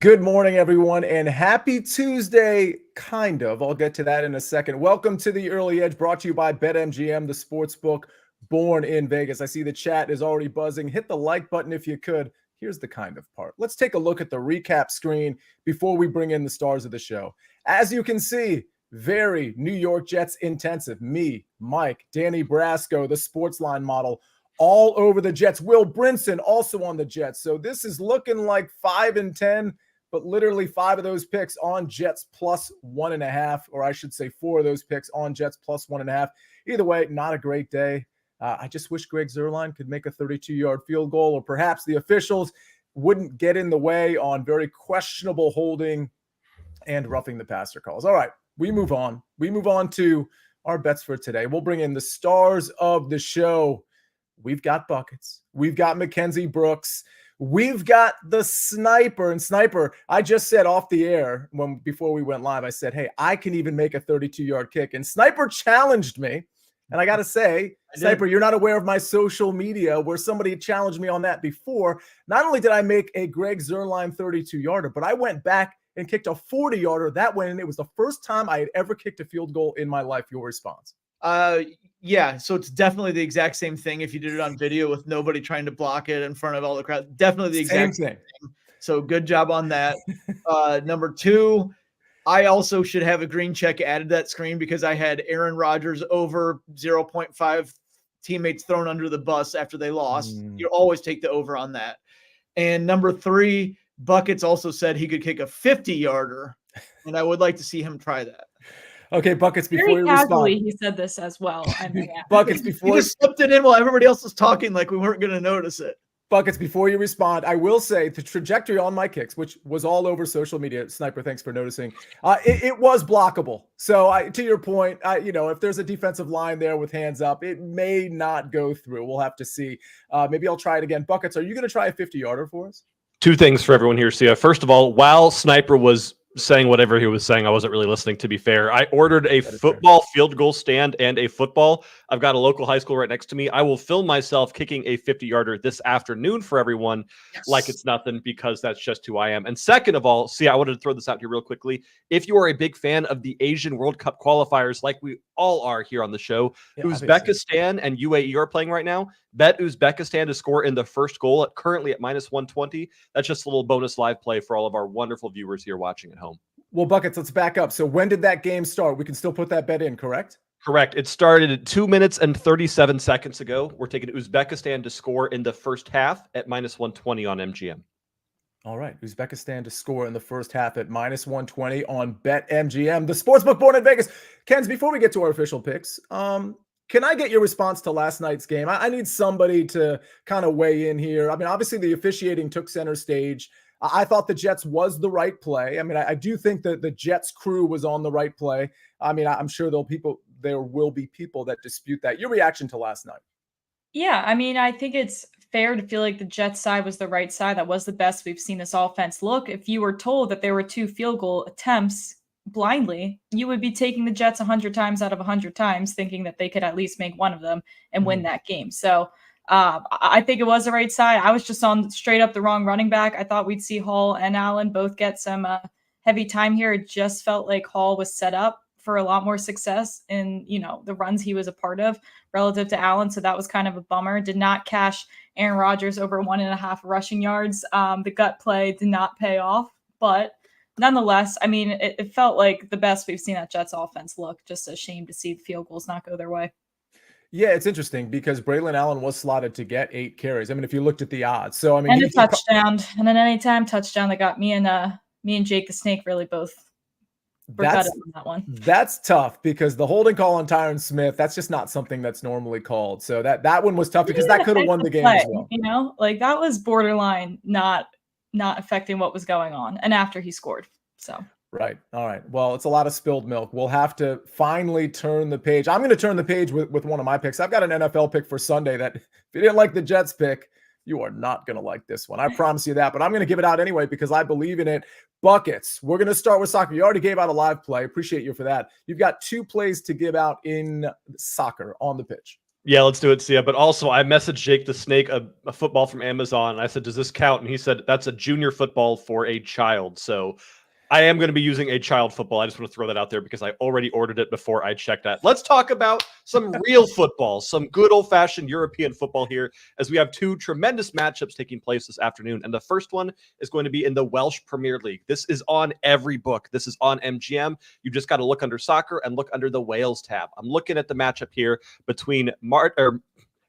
Good morning, everyone, and happy Tuesday, kind of. I'll get to that in a second. Welcome to the Early Edge, brought to you by BetMGM, the sports book born in Vegas. I see the chat is already buzzing. Hit the like button if you could. Here's the kind of part. Let's take a look at the recap screen before we bring in the stars of the show. As you can see, very New York Jets intensive. Me, Mike, Danny Brasco, the SportsLine model, all over the Jets. Will Brinson also on the Jets. So this is looking like 5 and 10. But literally 5 of those picks on Jets plus 1.5, or I should say 4 of those picks on Jets plus 1.5. Either way, not a great day. I just wish Greg Zuerlein could make a 32-yard field goal, or perhaps the officials wouldn't get in the way on very questionable holding and roughing the passer calls. All right, we move on. We move on to our bets for today. We'll bring in the stars of the show. We've got buckets. We've got Mackenzie Brooks. We've got the Sniper. And Sniper, I just said off the air before we went live, I said, hey, I can even make a 32-yard kick. And Sniper challenged me. And I got to say, Sniper, you're not aware of my social media where somebody challenged me on that before. Not only did I make a Greg Zuerlein 32-yarder, but I went back and kicked a 40-yarder that way. And it was the first time I had ever kicked a field goal in my life. Your response? Yeah, so it's definitely the exact same thing if you did it on video with nobody trying to block it in front of all the crowd. Definitely the exact same thing. So good job on that. Number 2, I also should have a green check added to that screen because I had Aaron Rodgers over 0.5 teammates thrown under the bus after they lost. You always take the over on that. And number 3, Buckets also said he could kick a 50-yarder, and I would like to see him try that. Okay, Buckets, before Very you casually, respond. he said this as well. I mean, yeah. Buckets, before he just slipped it in while everybody else was talking like we weren't going to notice it. Buckets, before you respond, I will say the trajectory on my kicks, which was all over social media, Sniper, thanks for noticing, it was blockable. So to your point, if there's a defensive line there with hands up, it may not go through. We'll have to see. Maybe I'll try it again. Buckets, are you going to try a 50-yarder for us? 2 things for everyone here, Sia. First of all, while Sniper was saying whatever he was saying, I wasn't really listening, to be fair. I ordered a football field goal stand and a football. I've got a local high school right next to me. I will film myself kicking a 50-yarder this afternoon for everyone, like it's nothing, because that's just who I am. And second of all, see, I wanted to throw this out here real quickly. If you are a big fan of the Asian World Cup qualifiers, like we all are here on the show, Uzbekistan and UAE are playing right now. Bet Uzbekistan to score in the first goal currently at minus 120. That's just a little bonus live play for all of our wonderful viewers here watching at home. Well, Buckets, let's back up. So when did that game start? We can still put that bet in, correct? Correct. It started at 2 minutes and 37 seconds ago. We're taking Uzbekistan to score in the first half at minus 120 on MGM. All right. Uzbekistan to score in the first half at minus 120 on BetMGM, the sportsbook born in Vegas. Kenz, before we get to our official picks, can I get your response to last night's game? I need somebody to kind of weigh in here. I mean, obviously the officiating took center stage. I thought the Jets was the right play. I mean, I do think that the Jets crew was on the right play. I mean, I'm sure there will be people that dispute that. Your reaction to last night? Yeah, I mean, I think it's fair to feel like the Jets side was the right side. That was the best we've seen this offense look. If you were told that there were 2 field goal attempts blindly, you would be taking the Jets 100 times out of 100 times, thinking that they could at least make one of them and win that game. So I think it was the right side. I was just on straight up the wrong running back. I thought we'd see Hall and Allen both get some heavy time here. It just felt like Hall was set up for a lot more success in, the runs he was a part of relative to Allen. So that was kind of a bummer. Did not cash Aaron Rodgers over 1.5 rushing yards. The gut play did not pay off, but nonetheless, I mean, it felt like the best we've seen that Jets offense look. Just a shame to see the field goals not go their way. Yeah, it's interesting because Braylon Allen was slotted to get 8 carries. I mean, if you looked at the odds. So, I mean, and a touchdown and an anytime touchdown that got me and Jake the Snake really both gutted on that one. That's tough because the holding call on Tyron Smith, that's just not something that's normally called. So that one was tough because that could have won the game as well. Like that was borderline not affecting what was going on and after he scored. So Right. All right. Well, it's a lot of spilled milk. We'll have to finally turn the page. I'm going to turn the page with one of my picks. I've got an NFL pick for Sunday that if you didn't like the Jets pick, you are not going to like this one. I promise you that, but I'm going to give it out anyway because I believe in it. Buckets. We're going to start with soccer. You already gave out a live play. Appreciate you for that. You've got 2 plays to give out in soccer on the pitch. Yeah, let's do it, Sia. But also, I messaged Jake the Snake a football from Amazon. And I said, "Does this count?" And he said, "That's a junior football for a child." So I am going to be using a child football. I just want to throw that out there because I already ordered it before I checked that. Let's talk about some real football, some good old-fashioned European football here, as we have two tremendous matchups taking place this afternoon. And the first one is going to be in the Welsh Premier League. This is on every book. This is on MGM. You just got to look under soccer and look under the Wales tab. I'm looking at the matchup here between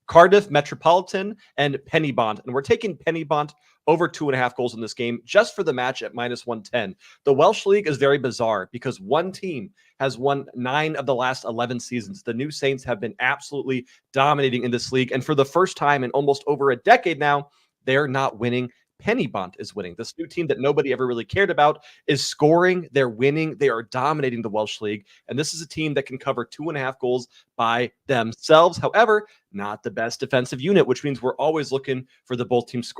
Cardiff Metropolitan and Pennybont. And we're taking Pennybont over 2.5 goals in this game just for the match at -110. The Welsh League is very bizarre because one team has won 9 of the last 11 seasons. The New Saints have been absolutely dominating in this league. And for the first time in almost over a decade now, they're not winning. Pennybont is winning. This new team that nobody ever really cared about is scoring. They're winning. They are dominating the Welsh League. And this is a team that can cover 2.5 goals by themselves. However, not the best defensive unit, which means we're always looking for both teams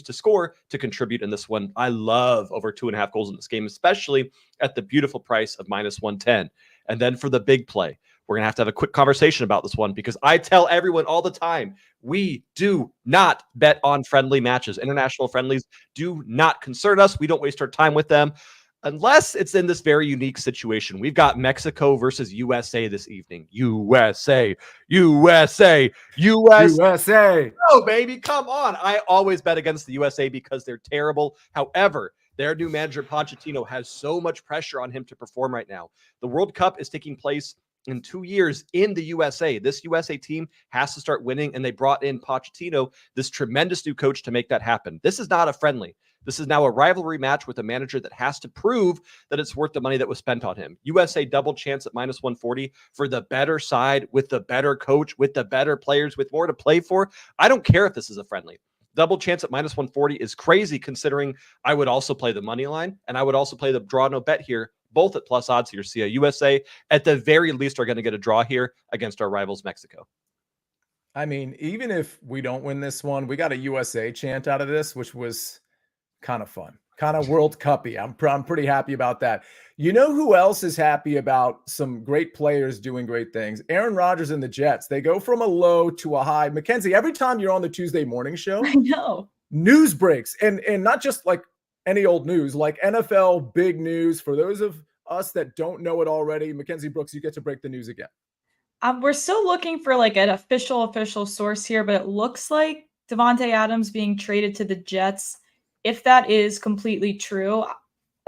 to score to contribute in this one. I love over 2.5 goals in this game, especially at the beautiful price of -110. And then for the big play, we're going to have a quick conversation about this one because I tell everyone all the time, we do not bet on friendly matches. International friendlies do not concern us. We don't waste our time with them unless it's in this very unique situation. We've got Mexico versus USA this evening. USA. Oh, baby, come on. I always bet against the USA because they're terrible. However, their new manager, Pochettino, has so much pressure on him to perform right now. The World Cup is taking place in 2 years in the USA. This USA team has to start winning, and they brought in Pochettino, this tremendous new coach, to make that happen. This is not a friendly. This is now a rivalry match with a manager that has to prove that it's worth the money that was spent on him. USA double chance at -140 for the better side, with the better coach, with the better players, with more to play for. I don't care if this is a friendly. Double chance at -140 is crazy, considering I would also play the money line, and I would also play the draw no bet here, both at plus odds here. Sia, USA, at the very least, are going to get a draw here against our rivals, Mexico. I mean, even if we don't win this one, we got a USA chant out of this, which was kind of fun, kind of World Cup-y. I'm pretty happy about that. You know who else is happy about some great players doing great things? Aaron Rodgers and the Jets. They go from a low to a high. Mackenzie, every time you're on the Tuesday morning show, I know, news breaks, and not just like any old news, like NFL big news. For those of us that don't know it already, Mackenzie Brooks, you get to break the news again. we're still looking for like an official source here, but it looks like Davante Adams being traded to the Jets. If that is completely true,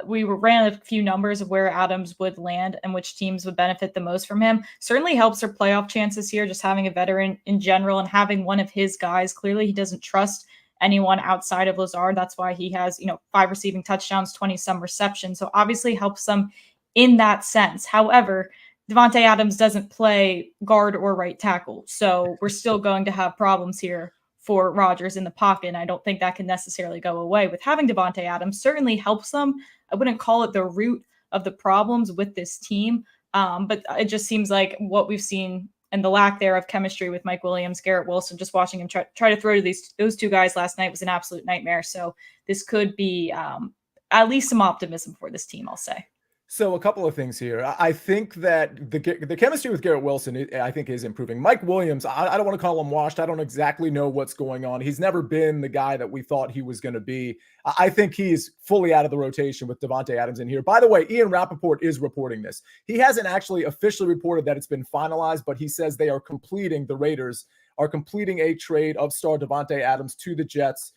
we ran a few numbers of where Adams would land and which teams would benefit the most from him. Certainly helps their playoff chances here, just having a veteran in general and having one of his guys. Clearly, he doesn't trust anyone outside of Lazard. That's why he has, 5 receiving touchdowns, 20-some receptions. So obviously helps them in that sense. However, Davante Adams doesn't play guard or right tackle. So we're still going to have problems here for Rodgers in the pocket. And I don't think that can necessarily go away. With having Davante Adams certainly helps them. I wouldn't call it the root of the problems with this team, but it just seems like what we've seen and the lack there of chemistry with Mike Williams, Garrett Wilson, just watching him try to throw to those two guys last night was an absolute nightmare. So this could be at least some optimism for this team, I'll say. So a couple of things here. I think that the chemistry with Garrett Wilson, I think, is improving. Mike Williams, I don't want to call him washed. I don't exactly know what's going on. He's never been the guy that we thought he was going to be. I think he's fully out of the rotation with Davante Adams in here. By the way, Ian Rappaport is reporting this. He hasn't actually officially reported that it's been finalized, but he says the Raiders are completing a trade of star Davante Adams to the Jets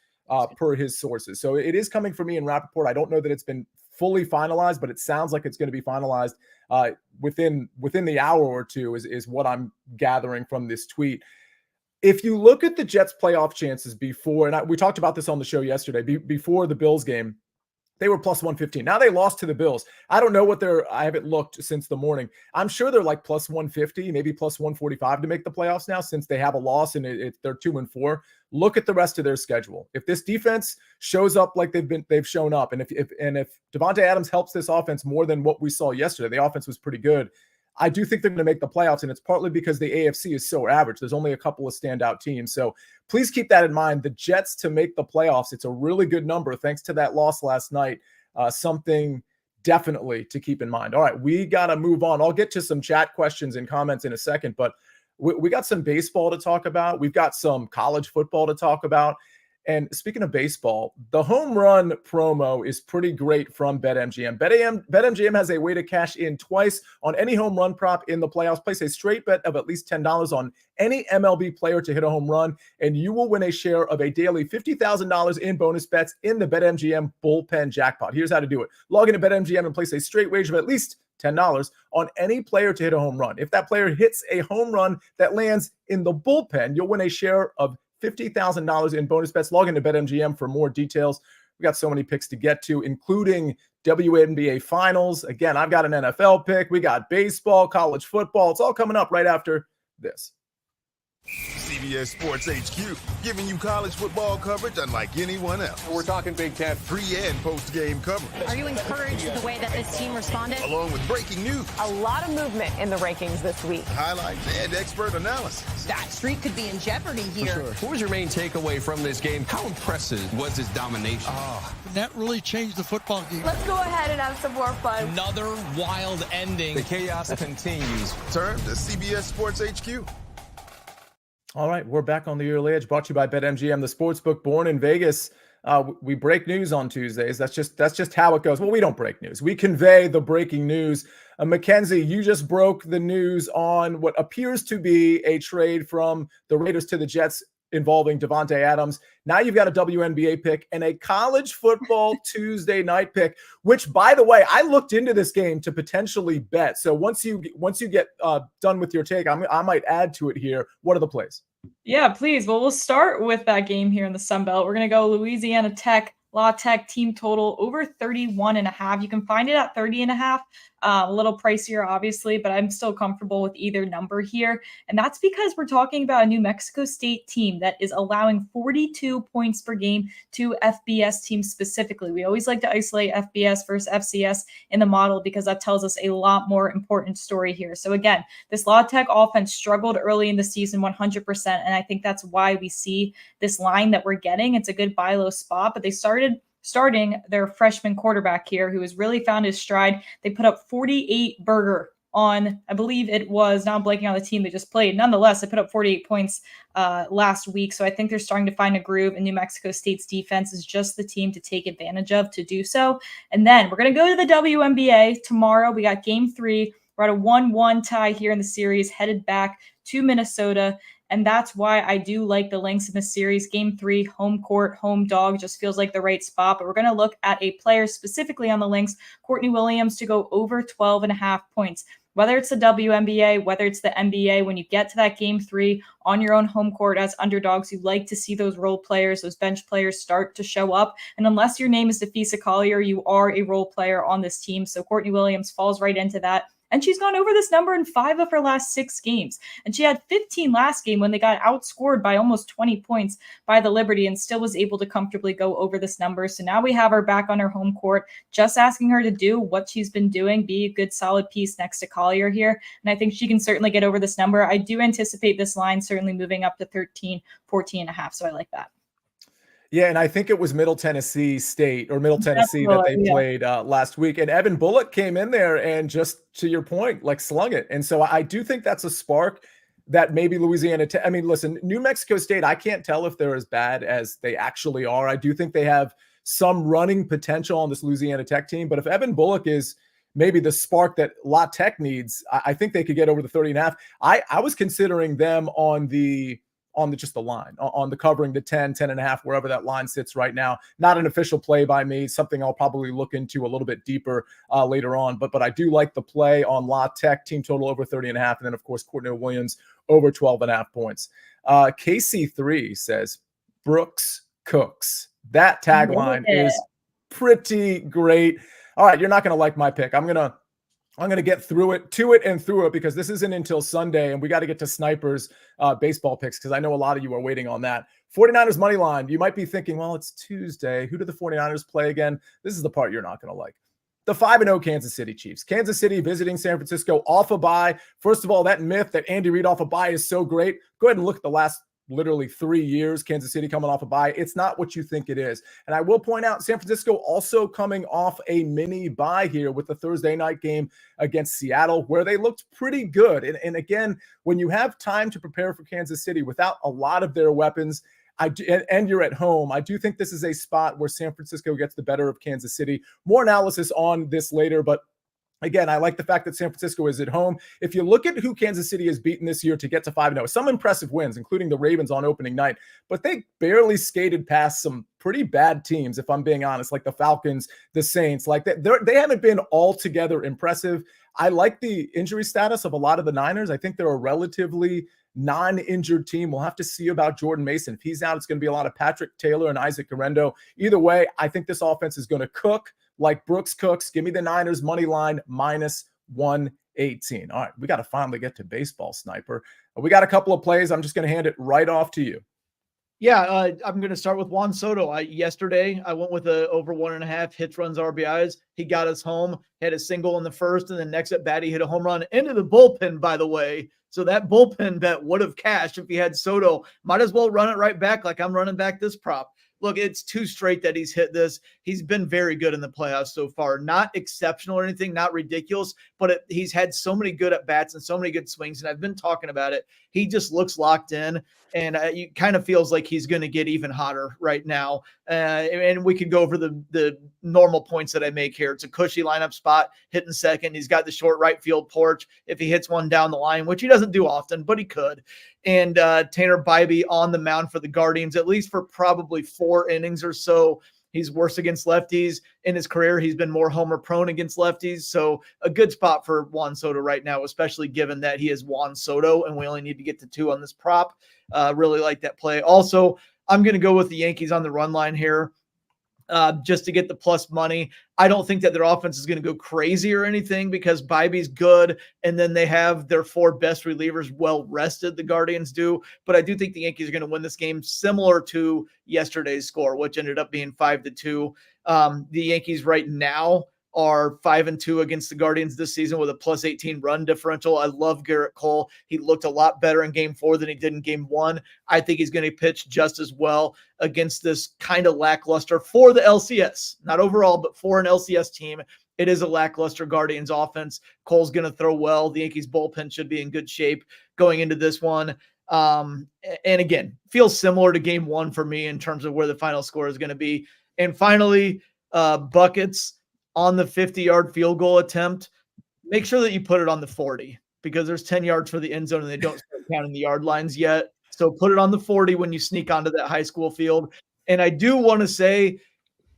per his sources. So it is coming from Ian Rappaport. I don't know that it's been fully finalized, but it sounds like it's going to be finalized within the hour or two is what I'm gathering from this tweet. If you look at the Jets playoff chances before, and we talked about this on the show yesterday, before the Bills game, they were plus 115. Now they lost to the Bills. I don't know what I haven't looked since the morning. I'm sure they're like plus 150, maybe plus 145 to make the playoffs now, since they have a loss and they're 2-4. Look at the rest of their schedule. If this defense shows up like they've shown up, and if Davante Adams helps this offense more than what we saw yesterday, the offense was pretty good. I do think they're going to make the playoffs, and it's partly because the AFC is so average. There's only a couple of standout teams. So please keep that in mind. The Jets to make the playoffs, it's a really good number thanks to that loss last night. Something definitely to keep in mind. All right, we got to move on. I'll get to some chat questions and comments in a second, but We got some baseball to talk about. We've got some college football to talk about. And speaking of baseball, the home run promo is pretty great from BetMGM. BetMGM has a way to cash in twice on any home run prop in the playoffs. Place a straight bet of at least $10 on any MLB player to hit a home run, and you will win a share of a daily $50,000 in bonus bets in the BetMGM bullpen jackpot. Here's how to do it. Log into BetMGM and place a straight wager of at least $10 on any player to hit a home run. If that player hits a home run that lands in the bullpen, you'll win a share of $50,000 in bonus bets. Log into BetMGM for more details. We got so many picks to get to, including WNBA finals. Again, I've got an NFL pick. We got baseball, college football. It's all coming up right after this. CBS Sports HQ, giving you college football coverage unlike anyone else. We're talking Big Ten. Pre- and post-game coverage. Are you encouraged with the way that this team responded? Along with breaking news. A lot of movement in the rankings this week. Highlights and expert analysis. That streak could be in jeopardy here. Sure. What was your main takeaway from this game? How impressive was his domination? That really changed the football game. Let's go ahead and have some more fun. Another wild ending. The chaos continues. Turn to CBS Sports HQ. All right, we're back on the Early Edge, brought to you by BetMGM, the sportsbook born in Vegas. We break news on Tuesdays. That's just how it goes. Well, we don't break news. We convey the breaking news. Mackenzie, you just broke the news on what appears to be a trade from the Raiders to the Jets involving Davante Adams. Now you've got a WNBA pick and a college football Tuesday night pick, which, by the way, I looked into this game to potentially bet. So once you get done with your take, I might add to it here. What are the plays? Yeah, please. Well, we'll start with that game here in the Sun Belt. We're going to go Louisiana Tech, La Tech team total over 31.5. You can find it at 30.5. A little pricier, obviously, but I'm still comfortable with either number here. And that's because we're talking about a New Mexico State team that is allowing 42 points per game to FBS teams specifically. We always like to isolate FBS versus FCS in the model because that tells us a lot more important story here. So again, this La Tech offense struggled early in the season 100%. And I think that's why we see this line that we're getting. It's a good buy low spot, but they starting their freshman quarterback here who has really found his stride. They put up 48 burger on, I believe it was, now I'm blanking on the team they just played. Nonetheless, they put up 48 points last week. So I think they're starting to find a groove, and New Mexico State's defense is just the team to take advantage of to do so. And then we're going to go to the WNBA tomorrow. We got game 3. We're at a 1-1 tie here in the series, headed back to Minnesota. And that's why I do like the Lynx in this series. Game 3, home court, home dog, just feels like the right spot. But we're going to look at a player specifically on the Lynx, Courtney Williams, to go over 12.5 points. Whether it's the WNBA, whether it's the NBA, when you get to that game 3 on your own home court as underdogs, you like to see those role players, those bench players start to show up. And unless your name is Defisa Collier, you are a role player on this team. So Courtney Williams falls right into that. And she's gone over this number in 5 of her last 6 games. And she had 15 last game when they got outscored by almost 20 points by the Liberty and still was able to comfortably go over this number. So now we have her back on her home court, just asking her to do what she's been doing, be a good solid piece next to Collier here. And I think she can certainly get over this number. I do anticipate this line certainly moving up to 13, 14.5. So I like that. Yeah, and I think it was Middle Tennessee State or Middle Tennessee that they played last week. And Evan Bullock came in there and, just to your point, like slung it. And so I do think that's a spark that maybe Louisiana I mean, listen, New Mexico State, I can't tell if they're as bad as they actually are. I do think they have some running potential on this Louisiana Tech team. But if Evan Bullock is maybe the spark that La Tech needs, I think they could get over the 30.5. I was considering them on the just the line, on the covering the 10.5, wherever that line sits right now. Not an official play by me, something I'll probably look into a little bit deeper later on. But I do like the play on La Tech, team total over 30.5. And then, of course, Courtney Williams over 12.5 points. KC3 says, Brooks cooks. That tagline is pretty great. All right, you're not going to like my pick. I'm going to get through it, because this isn't until Sunday, and we got to get to Sniper's baseball picks because I know a lot of you are waiting on that. 49ers money line. You might be thinking, well, it's Tuesday. Who do the 49ers play again? This is the part you're not going to like. The 5-0 Kansas City Chiefs. Kansas City visiting San Francisco off a bye. First of all, that myth that Andy Reid off a bye is so great. Go ahead and look at the last literally 3 years, Kansas City coming off a bye. It's not what you think it is. And I will point out, San Francisco also coming off a mini bye here with the Thursday night game against Seattle, where they looked pretty good. And again, when you have time to prepare for Kansas City without a lot of their weapons, and you're at home, I do think this is a spot where San Francisco gets the better of Kansas City. More analysis on this later, but again, I like the fact that San Francisco is at home. If you look at who Kansas City has beaten this year to get to 5-0, some impressive wins, including the Ravens on opening night, but they barely skated past some pretty bad teams, if I'm being honest, like the Falcons, the Saints. Like they haven't been altogether impressive. I like the injury status of a lot of the Niners. I think they're a relatively non-injured team. We'll have to see about Jordan Mason. If he's out, it's going to be a lot of Patrick Taylor and Isaac Guerrero. Either way, I think this offense is going to cook like Brooks cooks. Give me the Niners money line -118. All right, we got to finally get to baseball, Sniper. We got a couple of plays. I'm just going to hand it right off to you. Yeah, I'm going to start with Juan Soto. Yesterday, I went with over 1.5 hits, runs, RBIs. He got us home, had a single in the first, and then next at bat, he hit a home run into the bullpen, by the way. So that bullpen bet would have cashed if he had Soto. Might as well run it right back like I'm running back this prop. Look, it's 2 straight that he's hit this. He's been very good in the playoffs so far. Not exceptional or anything, not ridiculous, but he's had so many good at-bats and so many good swings, and I've been talking about it. He just looks locked in, and it kind of feels like he's going to get even hotter right now. And we can go over the normal points that I make here. It's a cushy lineup spot, hitting second. He's got the short right field porch if he hits one down the line, which he doesn't do often, but he could. And Tanner Bybee on the mound for the Guardians, at least for probably 4 innings or so. He's worse against lefties. In his career, he's been more homer prone against lefties. So a good spot for Juan Soto right now, especially given that he is Juan Soto and we only need to get to 2 on this prop. Really like that play. Also, I'm going to go with the Yankees on the run line here. Just to get the plus money. I don't think that their offense is going to go crazy or anything because Bybee's good, and then they have their 4 best relievers well rested, the Guardians do. But I do think the Yankees are going to win this game similar to yesterday's score, which ended up being 5-2. The Yankees right now are 5-2 against the Guardians this season with a +18 run differential. I love Garrett Cole. He looked a lot better in game 4 than he did in game 1. I think he's going to pitch just as well against this kind of lackluster for the LCS, not overall, but for an LCS team. It is a lackluster Guardians offense. Cole's going to throw well. The Yankees bullpen should be in good shape going into this one. And again, feels similar to game 1 for me in terms of where the final score is going to be. And finally, buckets on the 50-yard field goal attempt. Make sure that you put it on the 40 because there's 10 yards for the end zone and they don't start counting the yard lines yet. So put it on the 40 when you sneak onto that high school field. And I do want to say,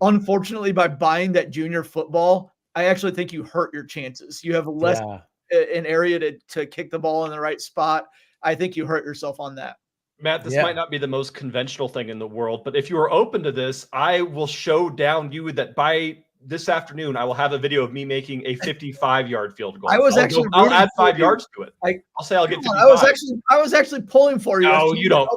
unfortunately, by buying that junior football, I actually think you hurt your chances. You have less an area to kick the ball in the right spot. I think you hurt yourself on that. Matt, this might not be the most conventional thing in the world, but if you are open to this, I will show down you that by this afternoon, I will have a video of me making a 55-yard field goal. I'll add 5 yards to it. I'll say I'll get 55. I was actually pulling for you. No, you don't.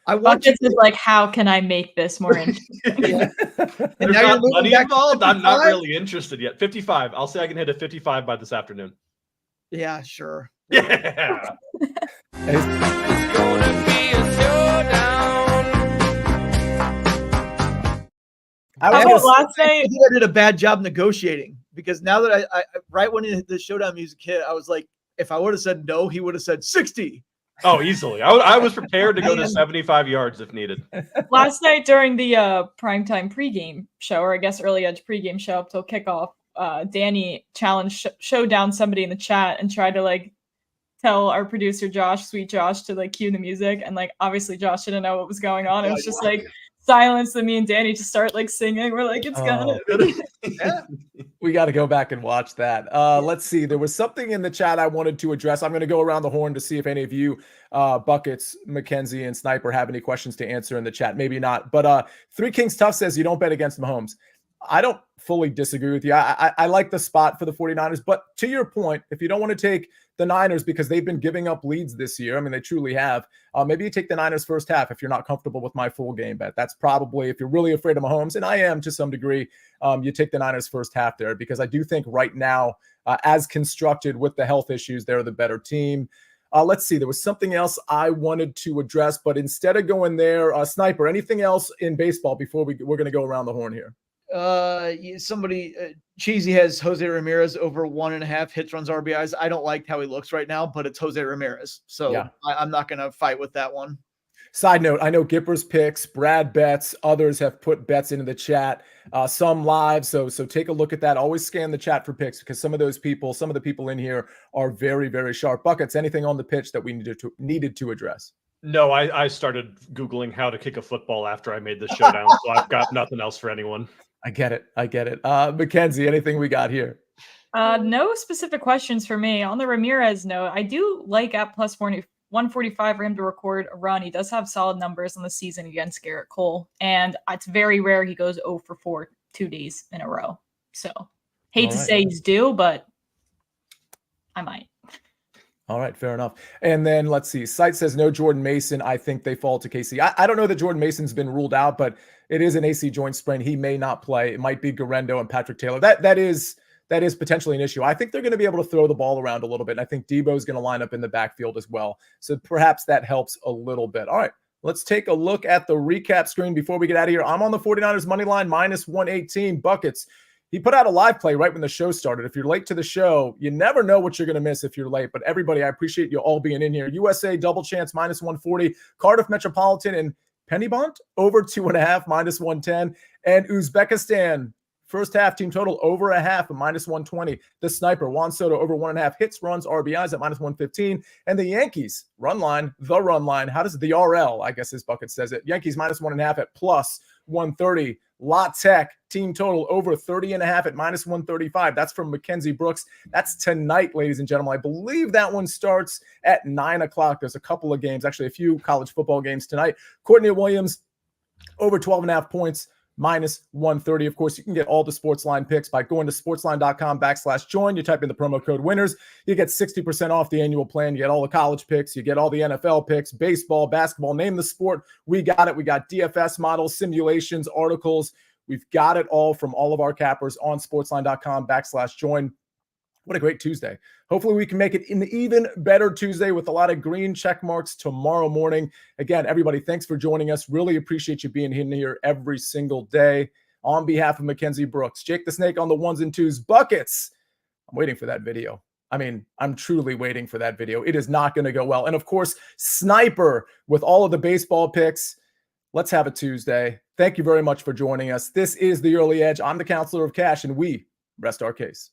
I want you to like, how can I make this more interesting? There's not money involved. I'm not really interested yet. 55. I'll say I can hit a 55 by this afternoon. Yeah, sure. Yeah. It's gonna be a showdown. Last night, I think I did a bad job negotiating because now that I right when the showdown music hit, I was like, if I would have said no, he would have said 60. Oh, easily. I was prepared to go to 75 yards if needed. Last night during the primetime pregame show, or I guess early edge pregame show up till kickoff, Danny challenged showed down somebody in the chat and tried to like tell our producer Josh, sweet Josh, to like cue the music, and like obviously Josh didn't know what was going on. It was just like silence, and me and Danny just start like singing. We're like, it's gonna. Yeah. We got to go back and watch that. Let's see. There was something in the chat I wanted to address. I'm going to go around the horn to see if any of you buckets, Mackenzie and Sniper, have any questions to answer in the chat. Maybe not. But Three Kings Tough says you don't bet against Mahomes. I don't fully disagree with you. I like the spot for the 49ers. But to your point, if you don't want to take the Niners because they've been giving up leads this year, I mean, they truly have, maybe you take the Niners first half if you're not comfortable with my full game bet. That's probably, if you're really afraid of Mahomes, and I am to some degree, you take the Niners first half there because I do think right now, as constructed with the health issues, they're the better team. Let's see. There was something else I wanted to address, but instead of going there, Sniper, anything else in baseball before we're going to go around the horn here? Cheesy has Jose Ramirez over 1.5 hits, runs, RBIs. I don't like how he looks right now, but it's Jose Ramirez. So yeah. I'm not going to fight with that one. Side note, I know Gipper's picks, Brad bets, others have put bets into the chat, some live. So take a look at that. Always scan the chat for picks because some of the people in here are very, very sharp. Buckets, anything on the pitch that we needed to address? No, I started Googling how to kick a football after I made this showdown. So I've got nothing else for anyone. I get it. Mackenzie, anything we got here? No specific questions for me. On the Ramirez note, I do like at plus 145 for him to record a run. He does have solid numbers on the season against Garrett Cole, and it's very rare he goes 0 for 4 2 days in a row. So hate to say he's due, but I might. All right, fair enough. And then let's see. Site says no Jordan Mason. I think they fall to KC. I don't know that Jordan Mason's been ruled out, but it is an AC joint sprain. He may not play. It might be Garendo and Patrick Taylor. That is potentially an issue. I think they're going to be able to throw the ball around a little bit. And I think Debo's going to line up in the backfield as well. So perhaps that helps a little bit. All right, let's take a look at the recap screen before we get out of here. I'm on the 49ers money line, minus 118 buckets. He put out a live play right when the show started. If you're late to the show, you never know what you're going to miss if you're late. But everybody, I appreciate you all being in here. USA double chance, minus 140. Cardiff Metropolitan and Pennybont, over 2.5, minus 110. And Uzbekistan, first half team total, over a half, minus 120. The Sniper, Juan Soto, over 1.5 hits, runs, RBIs at minus 115. And the Yankees, the run line. How does the RL, I guess his bucket says it. Yankees, minus 1.5 at plus 130. La Tech team total over 30.5 at minus 135. That's from Mackenzie Brooks. That's tonight, ladies and gentlemen. I believe that one starts at 9 o'clock. There's a couple of games, actually a few college football games tonight. Courtney Williams over 12.5 points, minus 130. Of course, you can get all the SportsLine picks by going to sportsline.com/join. You type in the promo code winners. You get 60% off the annual plan. You get all the college picks. You get all the NFL picks, baseball, basketball, name the sport. We got it. We got DFS models, simulations, articles. We've got it all from all of our cappers on sportsline.com/join. What a great Tuesday. Hopefully we can make it an even better Tuesday with a lot of green check marks tomorrow morning. Again, everybody, thanks for joining us. Really appreciate you being in here every single day. On behalf of Mackenzie Brooks, Jake the Snake on the ones and twos, buckets. I'm waiting for that video. I'm truly waiting for that video. It is not going to go well. And of course, Sniper with all of the baseball picks. Let's have a Tuesday. Thank you very much for joining us. This is The Early Edge. I'm the Counselor of Cash, and we rest our case.